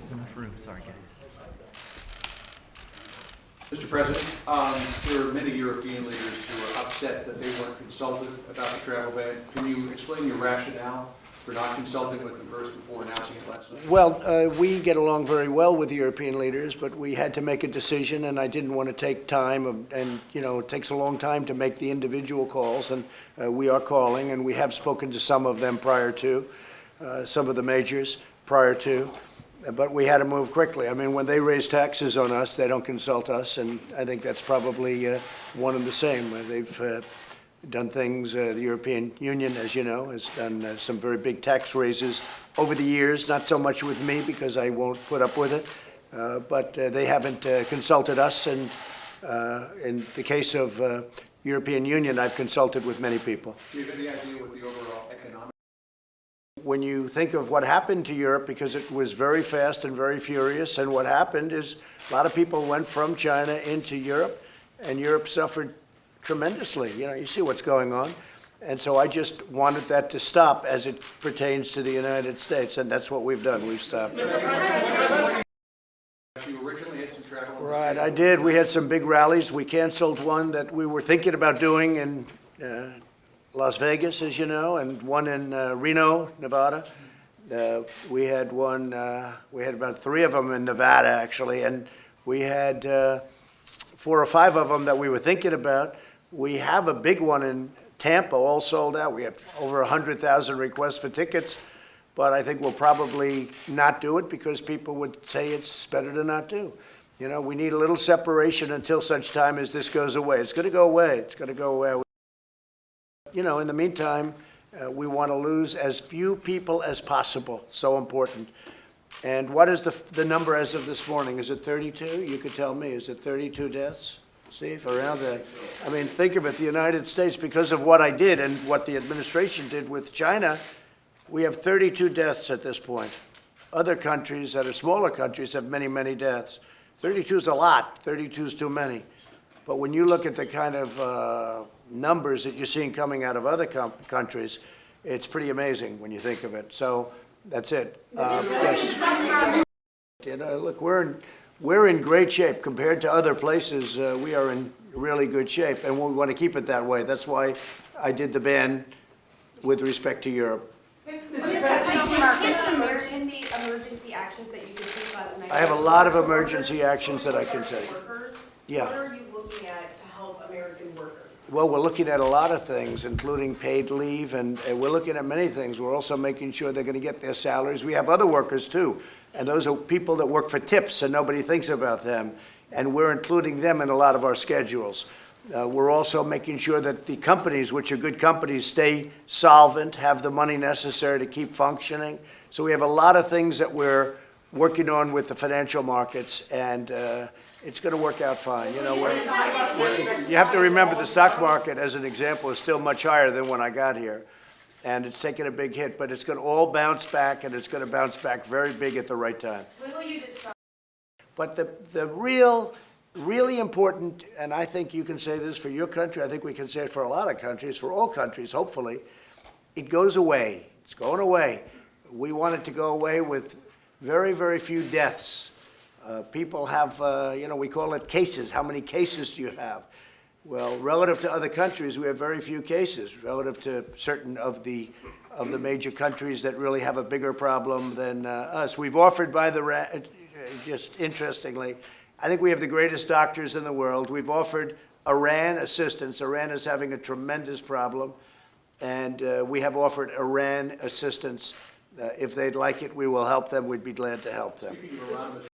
Just enough room. Sorry, guys. Mr. President, there are many European leaders who are upset that they weren't consulted about the travel ban. Can you explain your rationale for not consulting with them first before announcing it last night? Well, we get along very well with the European leaders, but we had to make a decision, and I didn't want to take time, and it takes a long time to make the individual calls, and we are calling, and we have spoken to some of them prior to, some of the majors prior to, but we had to move quickly. I mean, when they raise taxes on us, they don't consult us, and I think that's probably one and the same. They've done things, the European Union, as you know, has done some very big tax raises over the years, not so much with me because I won't put up with it, but they haven't consulted us, and in the case of European Union, I've consulted with many people. Do you have any idea what the overall economic? When you think of what happened to Europe, because it was very fast and very furious, and what happened is a lot of people went from China into Europe, and Europe suffered tremendously. You see what's going on. And so I just wanted that to stop as it pertains to the United States, and that's what we've done. We've stopped. You originally had some travel. Right, I did. We had some big rallies. We canceled one that we were thinking about doing in Las Vegas, as you know, and one in Reno, Nevada. We had about 3 of them in Nevada, actually, and we had 4 or 5 of them that we were thinking about. We have a big one in Tampa, all sold out. We had over 100,000 requests for tickets, but I think we'll probably not do it because people would say it's better to not do. We need a little separation until such time as this goes away. It's going to go away. It's going to go away. In the meantime, we want to lose as few people as possible. So important. And what is the number as of this morning? Is it 32? You could tell me. Is it 32 deaths? See, around that. I mean, think of it. The United States, because of what I did and what the administration did with China, we have 32 deaths at this point. Other countries that are smaller countries have many, many deaths. 32 is a lot. 32 is too many. But when you look at the kind of numbers that you're seeing coming out of other countries, it's pretty amazing when you think of it. So that's it. Yes. Look, we're in great shape compared to other places. We are in really good shape, and we want to keep it that way. That's why I did the ban with respect to Europe. Emergency actions that you could take last night. I have a lot of emergency actions that I can take. Yeah. What are you looking at to help American workers? Well, we're looking at a lot of things, including paid leave, and we're looking at many things. We're also making sure they're going to get their salaries. We have other workers, too, and those are people that work for tips, and nobody thinks about them, and we're including them in a lot of our schedules. We're also making sure that the companies, which are good companies, stay solvent, have the money necessary to keep functioning. So we have a lot of things that we're working on with the financial markets, and it's going to work out fine. You have to remember the stock market, as an example, is still much higher than when I got here, and it's taken a big hit, but it's going to all bounce back, and it's going to bounce back very big at the right time. When will you decide? But the really important, and I think you can say this for your country, I think we can say it for a lot of countries, for all countries, hopefully, it goes away. It's going away. We want it to go away with very, very few deaths. People have, we call it cases. How many cases do you have? Well, relative to other countries, we have very few cases. Relative to certain of the major countries that really have a bigger problem than us. We've offered, just interestingly, I think we have the greatest doctors in the world. We've offered Iran assistance. Iran is having a tremendous problem, and we have offered Iran assistance. If they'd like it, we will help them. We'd be glad to help them.